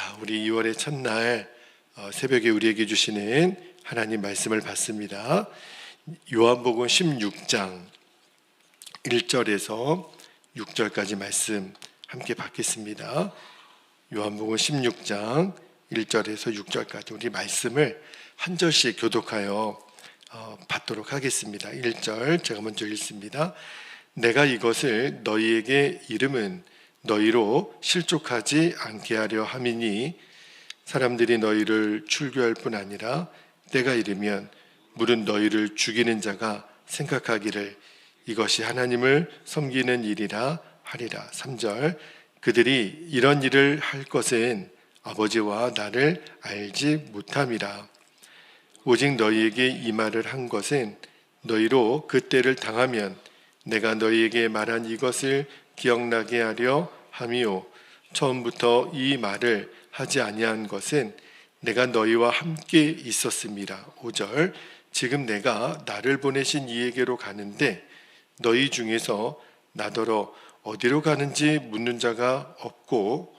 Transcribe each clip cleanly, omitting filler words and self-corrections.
자, 우리 2월의 첫날 새벽에 우리에게 주시는 하나님 말씀을 받습니다. 요한복음 16장 1절에서 6절까지 말씀 함께 받겠습니다. 요한복음 16장 1절에서 6절까지 우리 말씀을 한 절씩 교독하여 받도록 하겠습니다. 1절 제가 먼저 읽습니다. 내가 이것을 너희에게 이름은 너희로 실족하지 않게 하려 함이니 사람들이 너희를 출교할 뿐 아니라 때가 이르면 물은 너희를 죽이는 자가 생각하기를 이것이 하나님을 섬기는 일이라 하리라. 3절 그들이 이런 일을 할 것은 아버지와 나를 알지 못함이라. 오직 너희에게 이 말을 한 것은 너희로 그 때를 당하면 내가 너희에게 말한 이것을 기억나게 하려 함이요 처음부터 이 말을 하지 아니한 것은 내가 너희와 함께 있었습니다. 5절 지금 내가 나를 보내신 이에게로 가는데 너희 중에서 나더러 어디로 가는지 묻는 자가 없고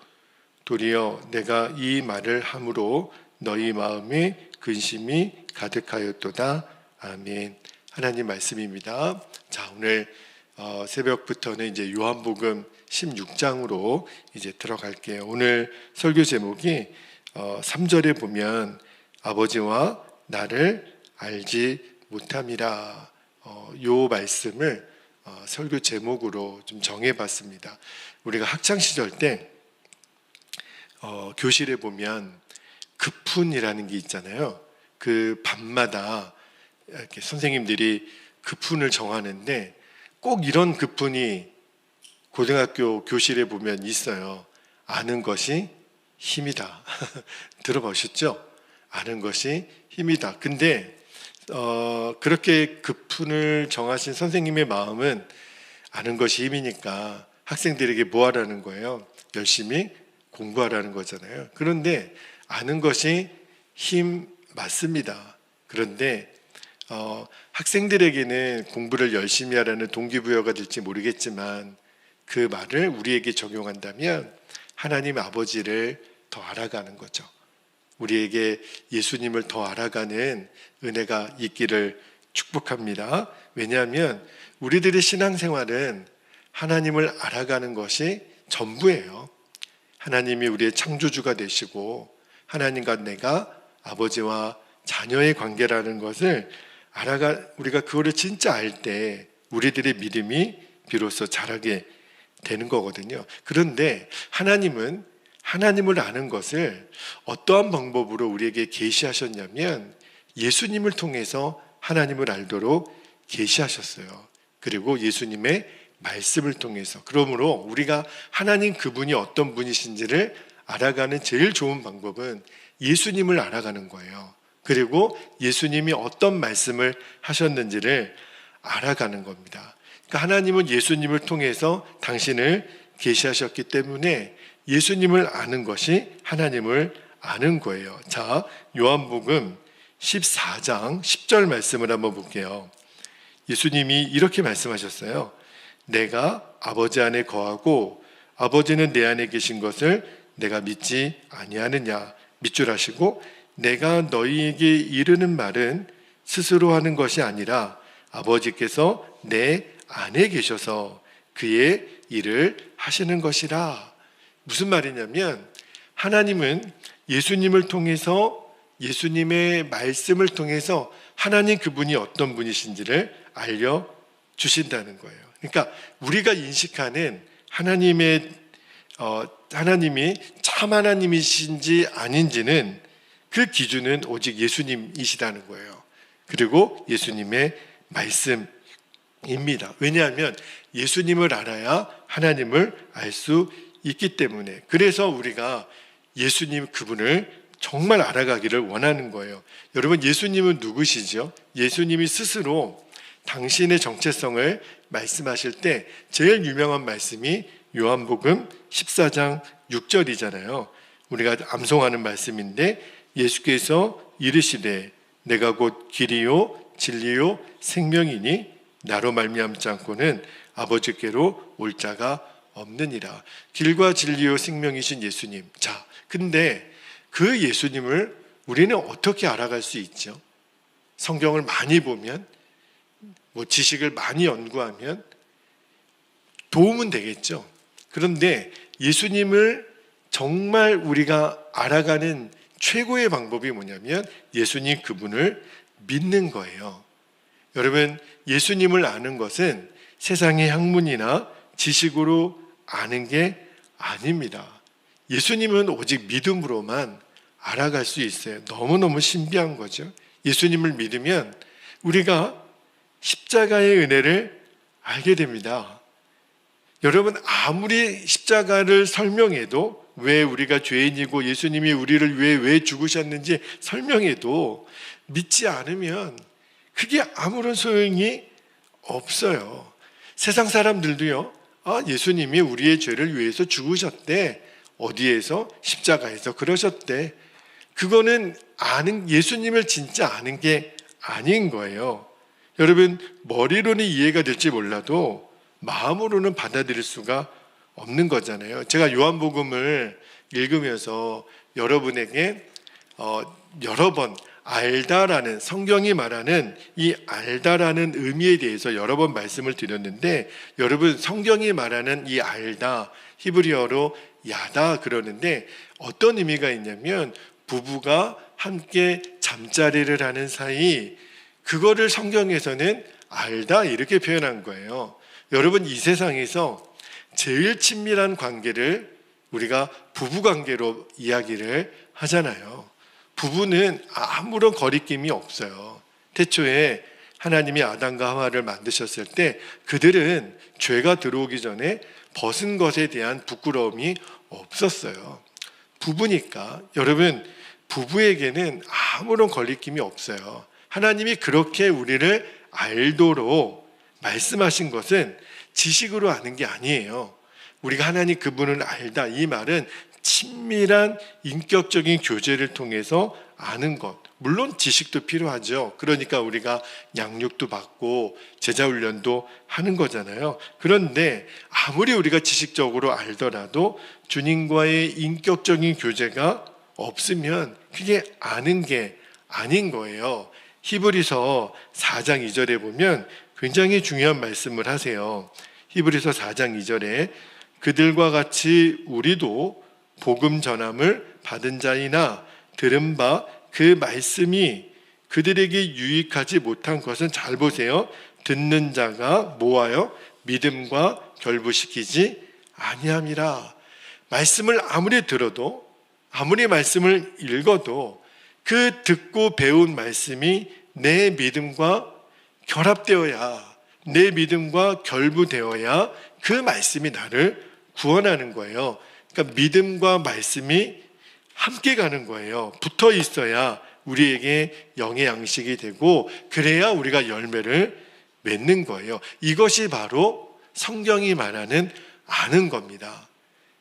도리어 내가 이 말을 함으로 너희 마음에 근심이 가득하였도다. 아멘. 하나님 말씀입니다. 자, 오늘 새벽부터는 이제 요한복음 16장으로 이제 들어갈게요. 오늘 설교 제목이 3절에 보면 아버지와 나를 알지 못함이라. 요 말씀을 설교 제목으로 좀 정해봤습니다. 우리가 학창 시절 때 교실에 보면 급훈이라는 게 있잖아요. 그 밤마다 이렇게 선생님들이 급훈을 정하는데 꼭 이런 급훈이 고등학교 교실에 보면 있어요. 아는 것이 힘이다. 들어보셨죠? 아는 것이 힘이다. 근데 그렇게 급훈을 정하신 선생님의 마음은 아는 것이 힘이니까 학생들에게 뭐 하라는 거예요? 열심히 공부하라는 거잖아요. 그런데 아는 것이 힘 맞습니다. 그런데 학생들에게는 공부를 열심히 하라는 동기부여가 될지 모르겠지만 그 말을 우리에게 적용한다면 하나님 아버지를 더 알아가는 거죠. 우리에게 예수님을 더 알아가는 은혜가 있기를 축복합니다. 왜냐하면 우리들의 신앙생활은 하나님을 알아가는 것이 전부예요. 하나님이 우리의 창조주가 되시고 하나님과 내가 아버지와 자녀의 관계라는 것을 우리가 그거를 진짜 알 때 우리들의 믿음이 비로소 자라게 되는 거거든요. 그런데 하나님은 하나님을 아는 것을 어떠한 방법으로 우리에게 계시하셨냐면 예수님을 통해서 하나님을 알도록 계시하셨어요. 그리고 예수님의 말씀을 통해서. 그러므로 우리가 하나님 그분이 어떤 분이신지를 알아가는 제일 좋은 방법은 예수님을 알아가는 거예요. 그리고 예수님이 어떤 말씀을 하셨는지를 알아가는 겁니다. 그러니까 하나님은 예수님을 통해서 당신을 계시하셨기 때문에 예수님을 아는 것이 하나님을 아는 거예요. 자, 요한복음 14장 10절 말씀을 한번 볼게요. 예수님이 이렇게 말씀하셨어요. 내가 아버지 안에 거하고 아버지는 내 안에 계신 것을 내가 믿지 아니하느냐. 밑줄하시고 내가 너희에게 이르는 말은 스스로 하는 것이 아니라 아버지께서 내 안에 계셔서 그의 일을 하시는 것이라. 무슨 말이냐면 하나님은 예수님을 통해서 예수님의 말씀을 통해서 하나님 그분이 어떤 분이신지를 알려주신다는 거예요. 그러니까 우리가 인식하는 하나님이 참 하나님이신지 아닌지는 그 기준은 오직 예수님이시다는 거예요. 그리고 예수님의 말씀입니다. 왜냐하면 예수님을 알아야 하나님을 알 수 있기 때문에. 그래서 우리가 예수님 그분을 정말 알아가기를 원하는 거예요. 여러분, 예수님은 누구시죠? 예수님이 스스로 당신의 정체성을 말씀하실 때 제일 유명한 말씀이 요한복음 14장 6절이잖아요. 우리가 암송하는 말씀인데 예수께서 이르시되 내가 곧 길이요 진리요 생명이니 나로 말미암지 않고는 아버지께로 올 자가 없느니라. 길과 진리요 생명이신 예수님. 자, 근데 그 예수님을 우리는 어떻게 알아갈 수 있죠? 성경을 많이 보면, 지식을 많이 연구하면 도움은 되겠죠. 그런데 예수님을 정말 우리가 알아가는 최고의 방법이 뭐냐면 예수님 그분을 믿는 거예요. 여러분, 예수님을 아는 것은 세상의 학문이나 지식으로 아는 게 아닙니다. 예수님은 오직 믿음으로만 알아갈 수 있어요. 너무너무 신비한 거죠. 예수님을 믿으면 우리가 십자가의 은혜를 알게 됩니다. 여러분, 아무리 십자가를 설명해도, 왜 우리가 죄인이고 예수님이 우리를 위해 왜 죽으셨는지 설명해도 믿지 않으면 그게 아무런 소용이 없어요. 세상 사람들도요, 예수님이 우리의 죄를 위해서 죽으셨대, 어디에서? 십자가에서 그러셨대. 그거는 예수님을 진짜 아는 게 아닌 거예요. 여러분, 머리로는 이해가 될지 몰라도 마음으로는 받아들일 수가 없는 거잖아요. 제가 요한복음을 읽으면서 여러분에게 여러 번 알다라는, 성경이 말하는 이 알다라는 의미에 대해서 여러 번 말씀을 드렸는데, 여러분, 성경이 말하는 이 알다, 히브리어로 야다 그러는데 어떤 의미가 있냐면 부부가 함께 잠자리를 하는 사이, 그거를 성경에서는 알다 이렇게 표현한 거예요. 여러분, 이 세상에서 제일 친밀한 관계를 우리가 부부관계로 이야기를 하잖아요. 부부는 아무런 거리낌이 없어요. 태초에 하나님이 아담과 하와를 만드셨을 때 그들은 죄가 들어오기 전에 벗은 것에 대한 부끄러움이 없었어요. 부부니까. 여러분, 부부에게는 아무런 거리낌이 없어요. 하나님이 그렇게 우리를 알도록 말씀하신 것은 지식으로 아는 게 아니에요. 우리가 하나님 그분을 알다, 이 말은 친밀한 인격적인 교제를 통해서 아는 것. 물론 지식도 필요하죠. 그러니까 우리가 양육도 받고 제자 훈련도 하는 거잖아요. 그런데 아무리 우리가 지식적으로 알더라도 주님과의 인격적인 교제가 없으면 그게 아는 게 아닌 거예요. 히브리서 4장 2절에 보면 굉장히 중요한 말씀을 하세요. 히브리서 4장 2절에 그들과 같이 우리도 복음 전함을 받은 자이나 들은 바 그 말씀이 그들에게 유익하지 못한 것은, 잘 보세요, 듣는 자가 뭐하여 믿음과 결부시키지 아니함이라. 말씀을 아무리 들어도, 아무리 말씀을 읽어도 그 듣고 배운 말씀이 내 믿음과 결합되어야, 내 믿음과 결부되어야 그 말씀이 나를 구원하는 거예요. 그러니까 믿음과 말씀이 함께 가는 거예요. 붙어 있어야 우리에게 영의 양식이 되고, 그래야 우리가 열매를 맺는 거예요. 이것이 바로 성경이 말하는 아는 겁니다.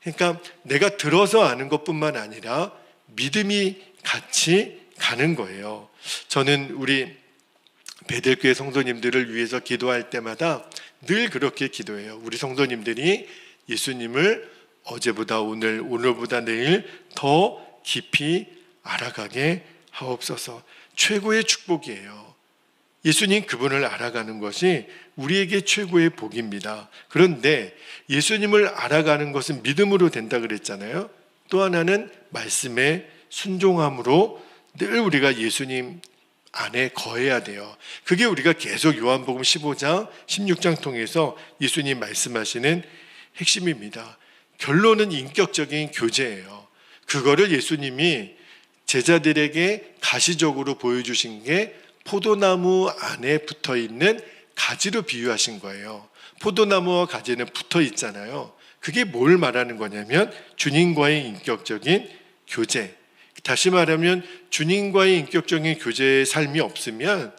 그러니까 내가 들어서 아는 것뿐만 아니라 믿음이 같이 가는 거예요. 저는 우리 베델교회 성도님들을 위해서 기도할 때마다 늘 그렇게 기도해요. 우리 성도님들이 예수님을 어제보다 오늘, 오늘보다 내일 더 깊이 알아가게 하옵소서. 최고의 축복이에요. 예수님 그분을 알아가는 것이 우리에게 최고의 복입니다. 그런데 예수님을 알아가는 것은 믿음으로 된다 그랬잖아요. 또 하나는 말씀의 순종함으로 늘 우리가 예수님 안에 거해야 돼요. 그게 우리가 계속 요한복음 15장, 16장 통해서 예수님 말씀하시는 핵심입니다. 결론은 인격적인 교제예요. 그거를 예수님이 제자들에게 가시적으로 보여주신 게 포도나무 안에 붙어있는 가지로 비유하신 거예요. 포도나무와 가지는 붙어 있잖아요. 그게 뭘 말하는 거냐면 주님과의 인격적인 교제. 다시 말하면 주님과의 인격적인 교제의 삶이 없으면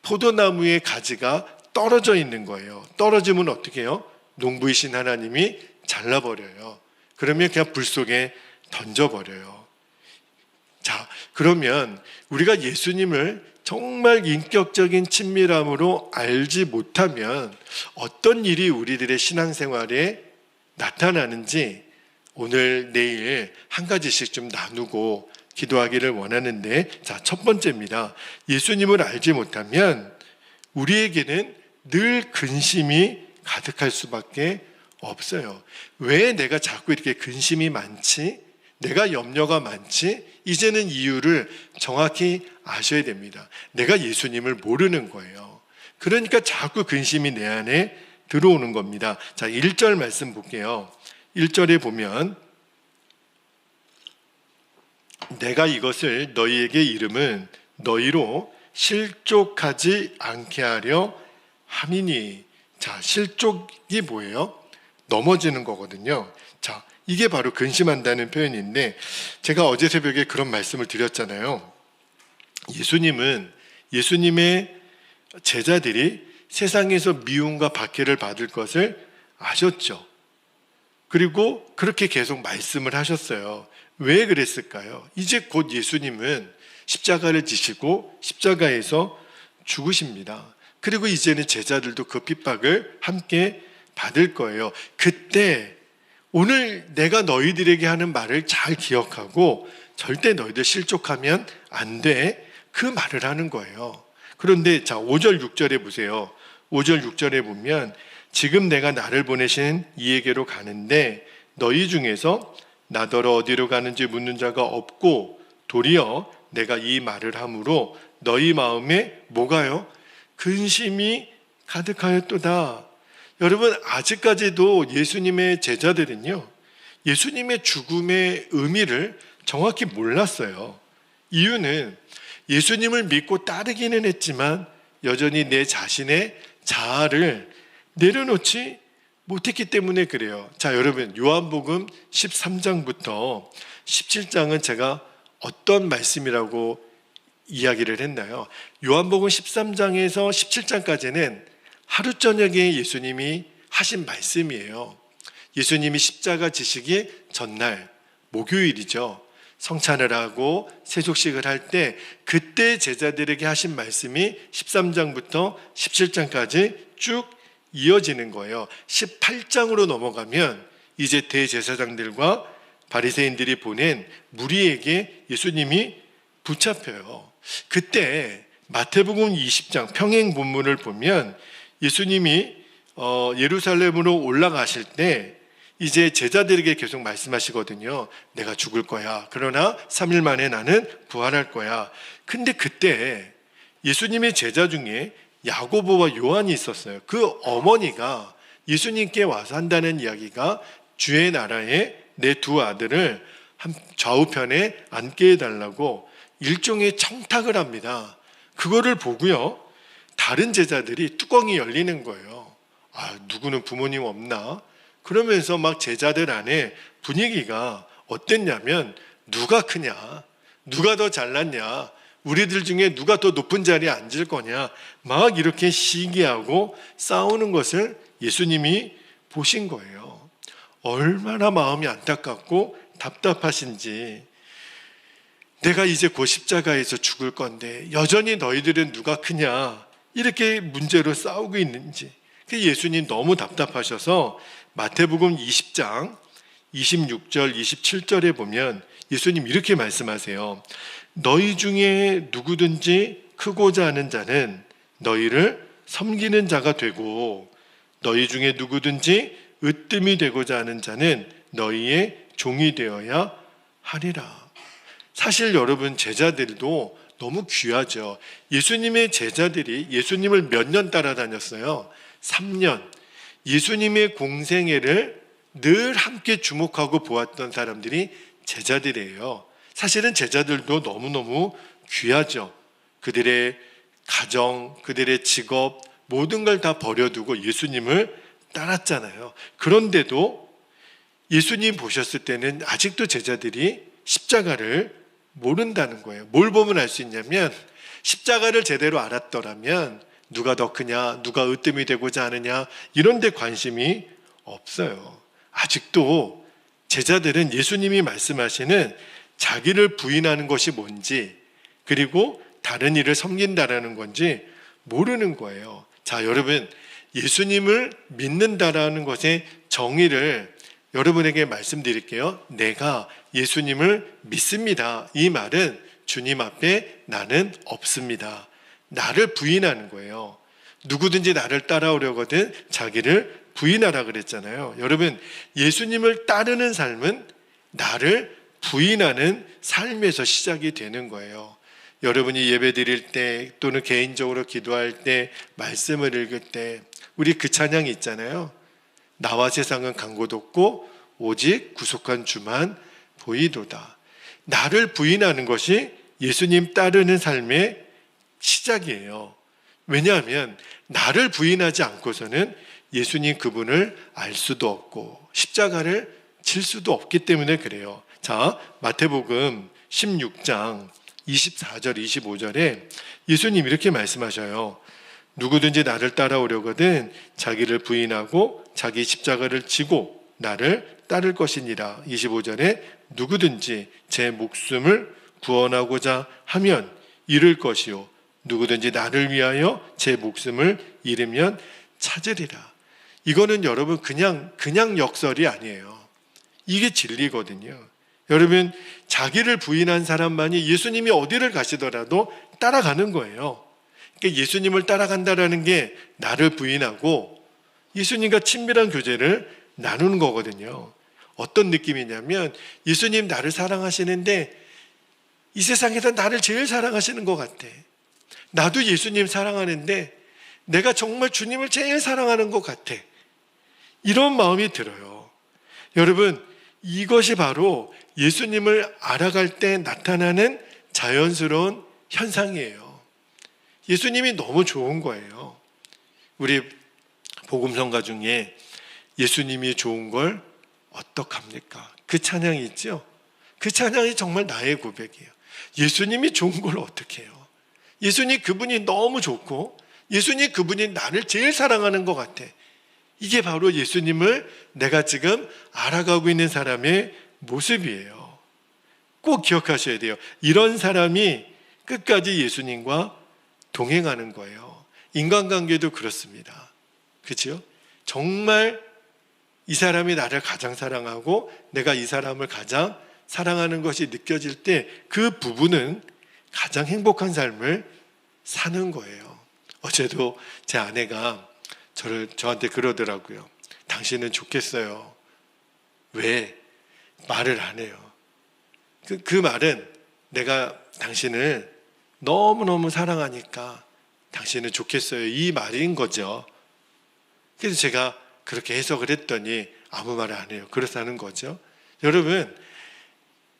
포도나무의 가지가 떨어져 있는 거예요. 떨어지면 어떻게 해요? 농부이신 하나님이 잘라버려요. 그러면 그냥 불 속에 던져버려요. 자, 그러면 우리가 예수님을 정말 인격적인 친밀함으로 알지 못하면 어떤 일이 우리들의 신앙생활에 나타나는지 오늘 내일 한 가지씩 좀 나누고 기도하기를 원하는데, 자, 첫 번째입니다. 예수님을 알지 못하면 우리에게는 늘 근심이 가득할 수밖에 없어요. 왜 내가 자꾸 이렇게 근심이 많지? 내가 염려가 많지? 이제는 이유를 정확히 아셔야 됩니다. 내가 예수님을 모르는 거예요. 그러니까 자꾸 근심이 내 안에 들어오는 겁니다. 자, 1절 말씀 볼게요. 1절에 보면 내가 이것을 너희에게 이름은 너희로 실족하지 않게 하려 함이니. 자, 실족이 뭐예요? 넘어지는 거거든요. 자, 이게 바로 근심한다는 표현인데, 제가 어제 새벽에 그런 말씀을 드렸잖아요. 예수님의 제자들이 세상에서 미움과 박해를 받을 것을 아셨죠. 그리고 그렇게 계속 말씀을 하셨어요. 왜 그랬을까요? 이제 곧 예수님은 십자가를 지시고 십자가에서 죽으십니다. 그리고 이제는 제자들도 그 핍박을 함께 받을 거예요. 그때 오늘 내가 너희들에게 하는 말을 잘 기억하고 절대 너희들 실족하면 안 돼. 그 말을 하는 거예요. 그런데 자, 5절 6절에 보세요. 5절 6절에 보면 지금 내가 나를 보내신 이에게로 가는데 너희 중에서 나더러 어디로 가는지 묻는 자가 없고 도리어 내가 이 말을 함으로 너희 마음에 뭐가요? 근심이 가득하였도다. 여러분, 아직까지도 예수님의 제자들은요, 예수님의 죽음의 의미를 정확히 몰랐어요. 이유는 예수님을 믿고 따르기는 했지만 여전히 내 자신의 자아를 내려놓지 못했기 때문에 그래요. 자, 여러분, 요한복음 13장부터 17장은 제가 어떤 말씀이라고 이야기를 했나요? 요한복음 13장에서 17장까지는 하루 저녁에 예수님이 하신 말씀이에요. 예수님이 십자가 지시기 전날 목요일이죠. 성찬을 하고 세족식을 할 때 그때 제자들에게 하신 말씀이 13장부터 17장까지 쭉 이어지는 거예요. 18장으로 넘어가면 이제 대제사장들과 바리새인들이 보낸 무리에게 예수님이 붙잡혀요. 그때 마태복음 20장 평행 본문을 보면 예수님이 예루살렘으로 올라가실 때 이제 제자들에게 계속 말씀하시거든요. 내가 죽을 거야. 그러나 3일 만에 나는 부활할 거야. 근데 그때 예수님의 제자 중에 야고보와 요한이 있었어요. 그 어머니가 예수님께 와서 한다는 이야기가 주의 나라에 내 두 아들을 좌우편에 앉게 해달라고 일종의 청탁을 합니다. 그거를 보고요, 다른 제자들이 뚜껑이 열리는 거예요. 아, 누구는 부모님 없나? 그러면서 막 제자들 안에 분위기가 어땠냐면 누가 크냐? 누가 더 잘났냐? 우리들 중에 누가 더 높은 자리에 앉을 거냐? 막 이렇게 시기하고 싸우는 것을 예수님이 보신 거예요. 얼마나 마음이 안타깝고 답답하신지. 내가 이제 곧 십자가에서 죽을 건데 여전히 너희들은 누가 크냐? 이렇게 문제로 싸우고 있는지. 예수님 너무 답답하셔서 마태복음 20장 26절 27절에 보면 예수님 이렇게 말씀하세요. 너희 중에 누구든지 크고자 하는 자는 너희를 섬기는 자가 되고 너희 중에 누구든지 으뜸이 되고자 하는 자는 너희의 종이 되어야 하리라. 사실 여러분, 제자들도 너무 귀하죠. 예수님의 제자들이 예수님을 몇 년 따라다녔어요? 3년. 예수님의 공생애를 늘 함께 주목하고 보았던 사람들이 제자들이에요. 사실은 제자들도 너무너무 귀하죠. 그들의 가정, 그들의 직업, 모든 걸 다 버려두고 예수님을 따랐잖아요. 그런데도 예수님 보셨을 때는 아직도 제자들이 십자가를 모른다는 거예요. 뭘 보면 알 수 있냐면 십자가를 제대로 알았더라면 누가 더 크냐, 누가 으뜸이 되고자 하느냐 이런 데 관심이 없어요. 아직도 제자들은 예수님이 말씀하시는 자기를 부인하는 것이 뭔지 그리고 다른 일을 섬긴다라는 건지 모르는 거예요. 자, 여러분, 예수님을 믿는다라는 것의 정의를 여러분에게 말씀드릴게요. 내가 예수님을 믿습니다. 이 말은 주님 앞에 나는 없습니다. 나를 부인하는 거예요. 누구든지 나를 따라오려거든 자기를 부인하라 그랬잖아요. 여러분, 예수님을 따르는 삶은 나를 부인하는 삶에서 시작이 되는 거예요. 여러분이 예배 드릴 때 또는 개인적으로 기도할 때 말씀을 읽을 때 우리 그 찬양이 있잖아요. 나와 세상은 간 곳 없고 오직 구속한 주만 보이도다. 나를 부인하는 것이 예수님 따르는 삶의 시작이에요. 왜냐하면 나를 부인하지 않고서는 예수님 그분을 알 수도 없고 십자가를 질 수도 없기 때문에 그래요. 자, 마태복음 16장 24절 25절에 예수님 이렇게 말씀하셔요. 누구든지 나를 따라오려거든 자기를 부인하고 자기 십자가를 지고 나를 따를 것이니라. 25절에 누구든지 제 목숨을 구원하고자 하면 잃을 것이요 누구든지 나를 위하여 제 목숨을 잃으면 찾으리라. 이거는 여러분 그냥 역설이 아니에요. 이게 진리거든요. 여러분, 자기를 부인한 사람만이 예수님이 어디를 가시더라도 따라가는 거예요. 그러니까 예수님을 따라간다라는 게 나를 부인하고 예수님과 친밀한 교제를 나누는 거거든요. 어떤 느낌이냐면 예수님 나를 사랑하시는데 이 세상에서 나를 제일 사랑하시는 것 같아. 나도 예수님 사랑하는데 내가 정말 주님을 제일 사랑하는 것 같아. 이런 마음이 들어요. 여러분, 이것이 바로 예수님을 알아갈 때 나타나는 자연스러운 현상이에요. 예수님이 너무 좋은 거예요. 우리 복음성가 중에 예수님이 좋은 걸 어떡합니까? 그 찬양이 있죠? 그 찬양이 정말 나의 고백이에요. 예수님이 좋은 걸 어떻게 해요? 예수님 그분이 너무 좋고 예수님 그분이 나를 제일 사랑하는 것 같아. 이게 바로 예수님을 내가 지금 알아가고 있는 사람의 모습이에요. 꼭 기억하셔야 돼요. 이런 사람이 끝까지 예수님과 동행하는 거예요. 인간관계도 그렇습니다. 그렇죠? 정말 이 사람이 나를 가장 사랑하고 내가 이 사람을 가장 사랑하는 것이 느껴질 때 그 부부는 가장 행복한 삶을 사는 거예요. 어제도 제 아내가 저한테 그러더라고요. 당신은 좋겠어요. 왜? 말을 안 해요. 그 말은 내가 당신을 너무너무 사랑하니까 당신은 좋겠어요. 이 말인 거죠. 그래서 제가 그렇게 해석을 했더니 아무 말을 안 해요. 그렇다는 거죠. 여러분,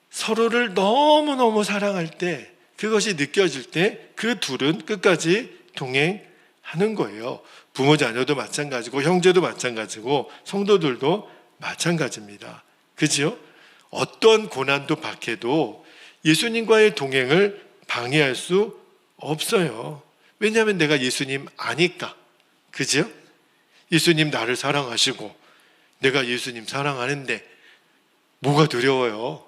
서로를 너무너무 사랑할 때 그것이 느껴질 때 그 둘은 끝까지 동행하는 거예요. 부모 자녀도 마찬가지고 형제도 마찬가지고 성도들도 마찬가지입니다. 그죠? 어떤 고난도 박해도 예수님과의 동행을 방해할 수 없어요. 왜냐하면 내가 예수님 아니까. 그죠? 예수님 나를 사랑하시고 내가 예수님 사랑하는데 뭐가 두려워요?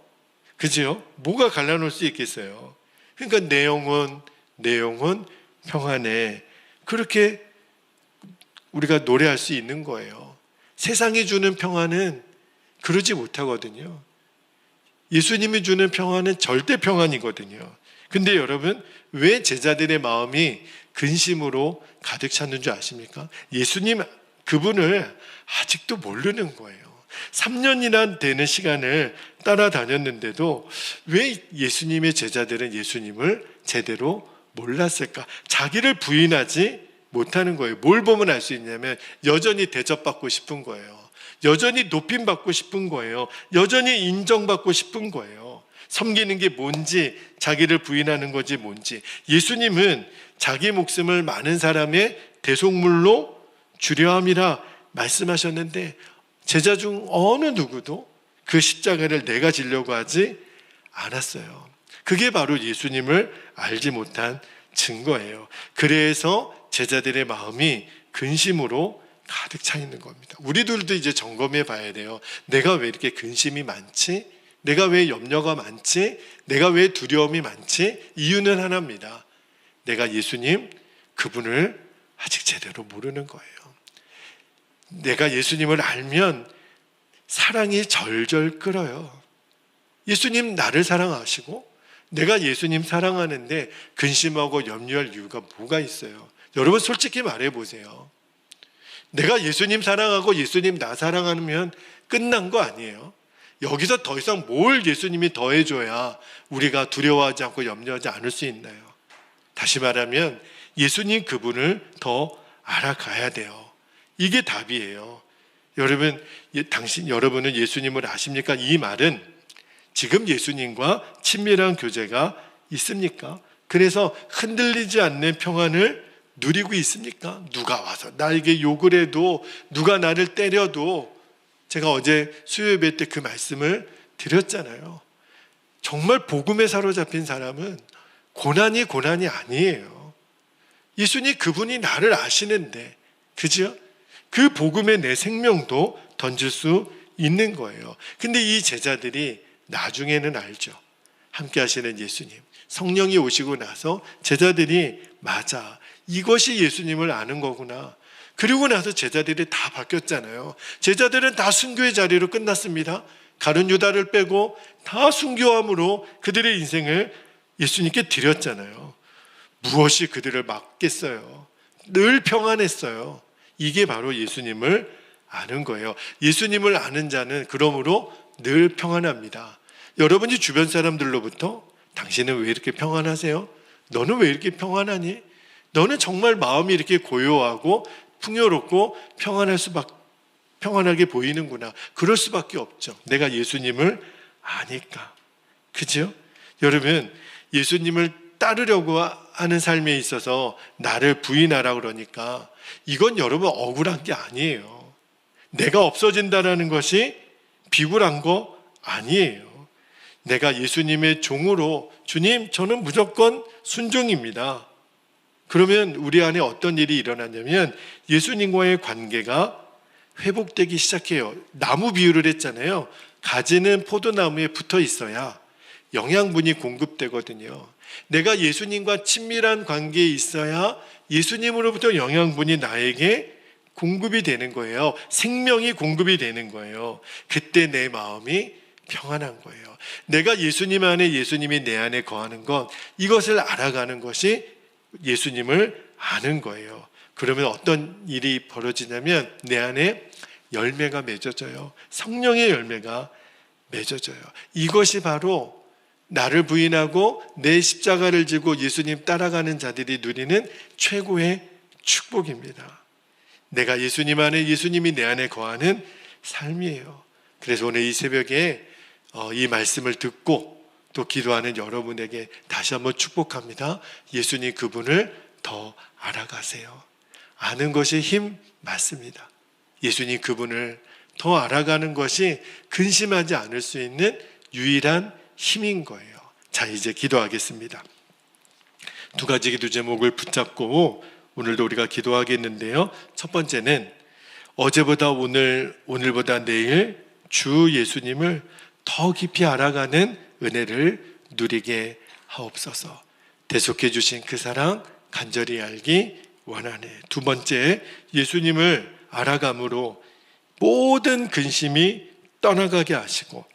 그죠? 뭐가 갈라놓을 수 있겠어요? 그러니까 내 영혼 평안해. 그렇게 우리가 노래할 수 있는 거예요. 세상이 주는 평안은 그러지 못하거든요. 예수님이 주는 평안은 절대 평안이거든요. 근데 여러분, 왜 제자들의 마음이 근심으로 가득 찼는 줄 아십니까? 예수님 그분을 아직도 모르는 거예요. 3년이나 되는 시간을 따라다녔는데도 왜 예수님의 제자들은 예수님을 제대로 몰랐을까? 자기를 부인하지 못하는 거예요. 뭘 보면 알 수 있냐면 여전히 대접받고 싶은 거예요. 여전히 높임받고 싶은 거예요. 여전히 인정받고 싶은 거예요. 섬기는 게 뭔지, 자기를 부인하는 것이 뭔지. 예수님은 자기 목숨을 많은 사람의 대속물로 주려 함이라 말씀하셨는데 제자 중 어느 누구도 그 십자가를 내가 지려고 하지 않았어요. 그게 바로 예수님을 알지 못한 증거예요. 그래서 제자들의 마음이 근심으로 가득 차 있는 겁니다. 우리들도 이제 점검해 봐야 돼요. 내가 왜 이렇게 근심이 많지? 내가 왜 염려가 많지? 내가 왜 두려움이 많지? 이유는 하나입니다. 내가 예수님 그분을 아직 제대로 모르는 거예요. 내가 예수님을 알면 사랑이 절절 끓어요. 예수님 나를 사랑하시고 내가 예수님 사랑하는데 근심하고 염려할 이유가 뭐가 있어요? 여러분 솔직히 말해보세요. 내가 예수님 사랑하고 예수님 나 사랑하면 끝난 거 아니에요? 여기서 더 이상 뭘 예수님이 더해줘야 우리가 두려워하지 않고 염려하지 않을 수 있나요? 다시 말하면 예수님 그분을 더 알아가야 돼요. 이게 답이에요. 여러분은 예수님을 아십니까? 이 말은 지금 예수님과 친밀한 교제가 있습니까? 그래서 흔들리지 않는 평안을 누리고 있습니까? 누가 와서 나에게 욕을 해도, 누가 나를 때려도, 제가 어제 수요예배 때 그 말씀을 드렸잖아요. 정말 복음에 사로잡힌 사람은 고난이 아니에요. 예수님 그분이 나를 아시는데, 그죠? 그 복음에 내 생명도 던질 수 있는 거예요. 근데 이 제자들이 나중에는 알죠. 함께 하시는 예수님, 성령이 오시고 나서 제자들이 맞아, 이것이 예수님을 아는 거구나. 그리고 나서 제자들이 다 바뀌었잖아요. 제자들은 다 순교의 자리로 끝났습니다. 가룟 유다를 빼고 다 순교함으로 그들의 인생을 예수님께 드렸잖아요. 무엇이 그들을 막겠어요? 늘 평안했어요. 이게 바로 예수님을 아는 거예요. 예수님을 아는 자는 그러므로 늘 평안합니다. 여러분이 주변 사람들로부터 당신은 왜 이렇게 평안하세요? 너는 왜 이렇게 평안하니? 너는 정말 마음이 이렇게 고요하고 풍요롭고 평안하게 보이는구나. 그럴 수밖에 없죠. 내가 예수님을 아니까. 그죠? 여러분, 예수님을 따르려고 하는 삶에 있어서 나를 부인하라 그러니까 이건 여러분 억울한 게 아니에요. 내가 없어진다는 것이 비굴한 거 아니에요. 내가 예수님의 종으로, 주님 저는 무조건 순종입니다. 그러면 우리 안에 어떤 일이 일어나냐면 예수님과의 관계가 회복되기 시작해요. 나무 비유를 했잖아요. 가지는 포도나무에 붙어 있어야 영양분이 공급되거든요. 내가 예수님과 친밀한 관계에 있어야 예수님으로부터 영양분이 나에게 공급이 되는 거예요. 생명이 공급이 되는 거예요. 그때 내 마음이 평안한 거예요. 내가 예수님 안에, 예수님이 내 안에 거하는 것, 이것을 알아가는 것이 예수님을 아는 거예요. 그러면 어떤 일이 벌어지냐면 내 안에 열매가 맺어져요. 성령의 열매가 맺어져요. 이것이 바로 나를 부인하고 내 십자가를 지고 예수님 따라가는 자들이 누리는 최고의 축복입니다. 내가 예수님 안에, 예수님이 내 안에 거하는 삶이에요. 그래서 오늘 이 새벽에 이 말씀을 듣고 또 기도하는 여러분에게 다시 한번 축복합니다. 예수님 그분을 더 알아가세요. 아는 것이 힘 맞습니다. 예수님 그분을 더 알아가는 것이 근심하지 않을 수 있는 유일한 힘인 거예요. 자, 이제 기도하겠습니다. 두 가지 기도 제목을 붙잡고 오늘도 우리가 기도하겠는데요. 첫 번째는 어제보다 오늘, 오늘보다 내일 주 예수님을 더 깊이 알아가는 은혜를 누리게 하옵소서. 대속해 주신 그 사랑 간절히 알기 원하네. 두 번째, 예수님을 알아감으로 모든 근심이 떠나가게 하시고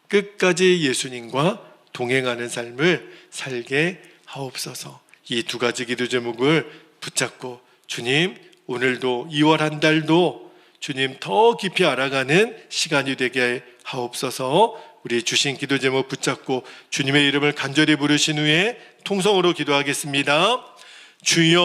끝까지 예수님과 동행하는 삶을 살게 하옵소서. 이 두 가지 기도 제목을 붙잡고 주님, 오늘도 2월 한 달도 주님 더 깊이 알아가는 시간이 되게 하옵소서. 우리 주신 기도 제목 붙잡고 주님의 이름을 간절히 부르신 후에 통성으로 기도하겠습니다. 주여